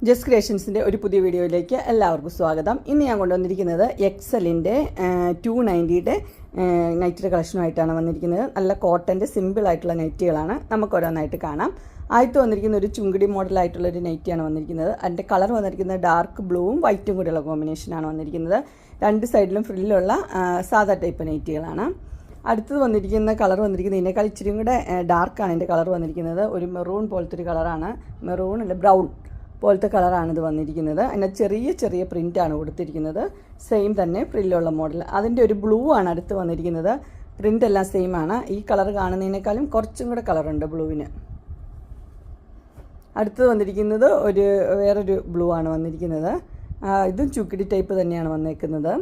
Just ക്രിയേഷൻസിൻ്റെ ഒരു പുതിയ വീഡിയോയിലേക്ക് എല്ലാവർക്കും സ്വാഗതം. ഇന്ന് ഞാൻ കൊണ്ടുവന്നിരിക്കുന്നത് എക്സലിൻ്റെ 290 നൈറ്റിയുടെ കളക്ഷനുമായിട്ടാണ് വന്നിരിക്കുന്നത്. നല്ല കോട്ടൻ്റെ സിമ്പിളായിട്ടുള്ള നൈറ്റികളാണ്. നമുക്ക് ഓരോന്നായിട്ട് കാണാം. ആദ്യത്തെ വന്നിരിക്കുന്ന ഒരു ചുങ്കിടി മോഡലായിട്ടുള്ളൊരു നൈറ്റിയാണ് വന്നിരിക്കുന്നത്. അതിൻ്റെ കളർ വന്നിരിക്കുന്നത് ഡാർക്ക് ബ്ലൂവും വൈറ്റും കൂടിയുള്ള കോമ്പിനേഷനാണ് വന്നിരിക്കുന്നത്. രണ്ട് സൈഡിലും ഫ്രില്ലുള്ള സാധാ ടൈപ്പ് നൈറ്റികളാണ്. അടുത്തത് വന്നിരിക്കുന്ന കളർ വന്നിരിക്കുന്നത് ഇതിനേക്കാൾ ഇച്ചിരി കൂടെ ഡാർക്കാണ് എൻ്റെ കളർ വന്നിരിക്കുന്നത്. ഒരു മെറൂൺ പോലത്തെ ഒരു കളറാണ്. മെറൂൺ അല്ല, ബ്രൗൺ പോലത്തെ കളറാണിത് വന്നിരിക്കുന്നത്. അതിൻ്റെ ചെറിയ ചെറിയ പ്രിൻ്റാണ് കൊടുത്തിരിക്കുന്നത്. സെയിം തന്നെ ഫ്രില്ലുള്ള മോഡൽ. അതിൻ്റെ ഒരു ബ്ലൂ ആണ് അടുത്ത് വന്നിരിക്കുന്നത്. പ്രിൻ്റ് എല്ലാം സെയിം ആണ്. ഈ കളർ കാണുന്നതിനേക്കാളും കുറച്ചും കൂടെ കളറുണ്ട് ബ്ലൂവിന്. അടുത്തത് വന്നിരിക്കുന്നത് വേറൊരു ബ്ലൂ ആണ് വന്നിരിക്കുന്നത്. ഇതും ചുക്കിടി ടൈപ്പ് തന്നെയാണ് വന്നിരിക്കുന്നത്.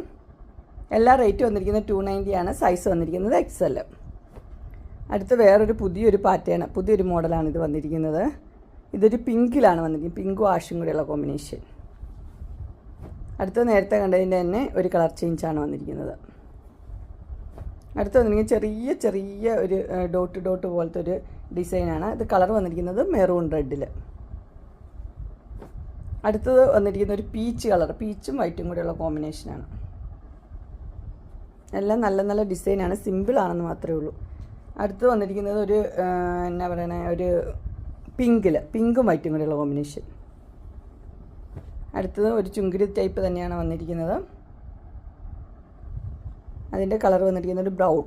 എല്ലാ റേറ്റ് വന്നിരിക്കുന്നത് 290 ആണ്. സൈസ് വന്നിരിക്കുന്നത് XL. അടുത്ത് വേറൊരു പുതിയൊരു പാറ്റേൺ, പുതിയൊരു മോഡലാണ് ഇത് വന്നിരിക്കുന്നത്. ഇതൊരു പിങ്കിലാണ് വന്നിരിക്കുന്നത്. പിങ്കും ആഷും കൂടെയുള്ള കോമ്പിനേഷൻ. അടുത്ത നേരത്തെ കണ്ടതിൻ്റെ തന്നെ ഒരു കളർ ചേഞ്ചാണ് വന്നിരിക്കുന്നത്. അടുത്ത് വന്നിരിക്കുന്നത് ചെറിയ ചെറിയ ഒരു ഡോട്ട് പോലത്തെ ഒരു ഡിസൈനാണ്. ഇത് കളർ വന്നിരിക്കുന്നത് മെറൂൺ റെഡിൽ. അടുത്തത് വന്നിരിക്കുന്ന ഒരു പീച്ച് കളർ, പീച്ചും വൈറ്റും കൂടെയുള്ള കോമ്പിനേഷനാണ്. എല്ലാം നല്ല നല്ല ഡിസൈനാണ്, സിമ്പിളാണെന്ന് മാത്രമേ ഉള്ളൂ. അടുത്ത് വന്നിരിക്കുന്നത് ഒരു എന്നാ പറയണേ, ഒരു പിങ്കും വൈറ്റും കൂടെയുള്ള കോമ്പിനേഷൻ. അടുത്തത് ഒരു ചുങ്കിടി ടൈപ്പ് തന്നെയാണ് വന്നിരിക്കുന്നത്. അതിൻ്റെ കളർ വന്നിരിക്കുന്നത് ഒരു ബ്രൗൺ.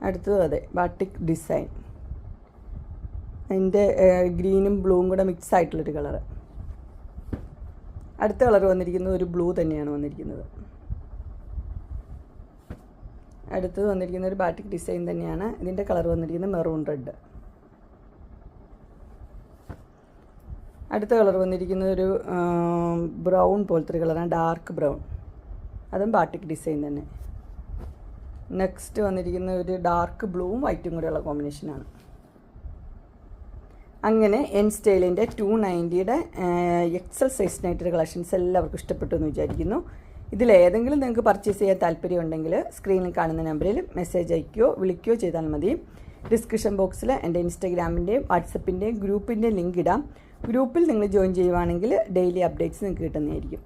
അടുത്തത് അതെ ബാട്ടിക് ഡിസൈൻ. അതിൻ്റെ ഗ്രീനും ബ്ലൂവും കൂടെ മിക്സ് ആയിട്ടുള്ളൊരു കളറ്. അടുത്ത കളർ വന്നിരിക്കുന്നത് ഒരു ബ്ലൂ തന്നെയാണ് വന്നിരിക്കുന്നത്. അടുത്തത് വന്നിരിക്കുന്ന ഒരു ബാട്ടിക് ഡിസൈൻ തന്നെയാണ്. ഇതിൻ്റെ കളർ വന്നിരിക്കുന്നത് മെറൂൺ റെഡ്. അടുത്ത കളർ വന്നിരിക്കുന്നത് ഒരു ബ്രൗൺ പോലത്തെ ഒരു കളറാണ്, ഡാർക്ക് ബ്രൗൺ. അതും ബാട്ടിക് ഡിസൈൻ തന്നെ. നെക്സ്റ്റ് വന്നിരിക്കുന്ന ഒരു ഡാർക്ക് ബ്ലൂവും വൈറ്റും കൂടെയുള്ള കോമ്പിനേഷനാണ്. അങ്ങനെ എൻ സ്റ്റൈലിൻ്റെ 290 XL സൈസ് നൈറ്റഡ് കളക്ഷൻസ് എല്ലാവർക്കും ഇഷ്ടപ്പെട്ടു എന്ന് വിചാരിക്കുന്നു. ഇതിലേതെങ്കിലും നിങ്ങൾക്ക് പർച്ചേസ് ചെയ്യാൻ താല്പര്യമുണ്ടെങ്കിൽ സ്ക്രീനിൽ കാണുന്ന നമ്പറിൽ മെസ്സേജ് അയക്കുകയോ വിളിക്കുകയോ ചെയ്താൽ മതി. ഡിസ്ക്രിപ്ഷൻ ബോക്സിൽ എൻ്റെ ഇൻസ്റ്റാഗ്രാമിൻ്റെയും വാട്സപ്പിൻ്റെയും ഗ്രൂപ്പിൻ്റെയും ലിങ്ക് ഇടാം. ഗ്രൂപ്പിൽ നിങ്ങൾ ജോയിൻ ചെയ്യുവാണെങ്കിൽ ഡെയിലി അപ്ഡേറ്റ്സ് നിങ്ങൾക്ക് കിട്ടുന്നതായിരിക്കും.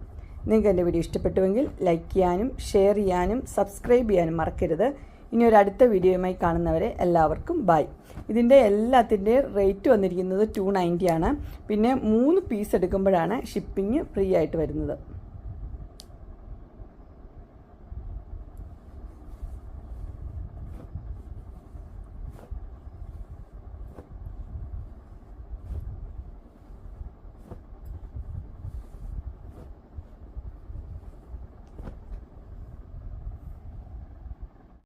നിങ്ങൾക്ക് എൻ്റെ വീഡിയോ ഇഷ്ടപ്പെട്ടുവെങ്കിൽ ലൈക്ക് ചെയ്യാനും ഷെയർ ചെയ്യാനും സബ്സ്ക്രൈബ് ചെയ്യാനും മറക്കരുത്. ഇനി ഒരു അടുത്ത വീഡിയോയുമായി കാണുന്നവരെ എല്ലാവർക്കും ബൈ. ഇതിൻ്റെ എല്ലാത്തിൻ്റെയും റേറ്റ് വന്നിരിക്കുന്നത് 290 ആണ്. പിന്നെ 3 പീസ് എടുക്കുമ്പോഴാണ് ഷിപ്പിംഗ് ഫ്രീ ആയിട്ട് വരുന്നത്.